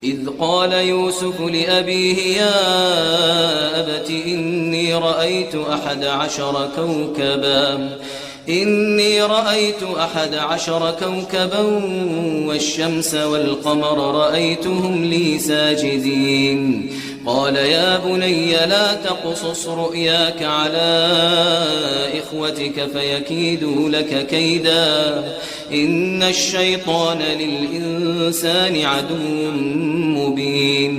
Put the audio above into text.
إذ قال يوسف لأبيه يا أبت إني رأيت أحد عشر كوكبا والشمس والقمر رأيتهم لي ساجدين قال يا بني لا تقصص رؤياك على إخوتك فيكيدوا لك كيدا إن الشيطان للإنسان عدو مبين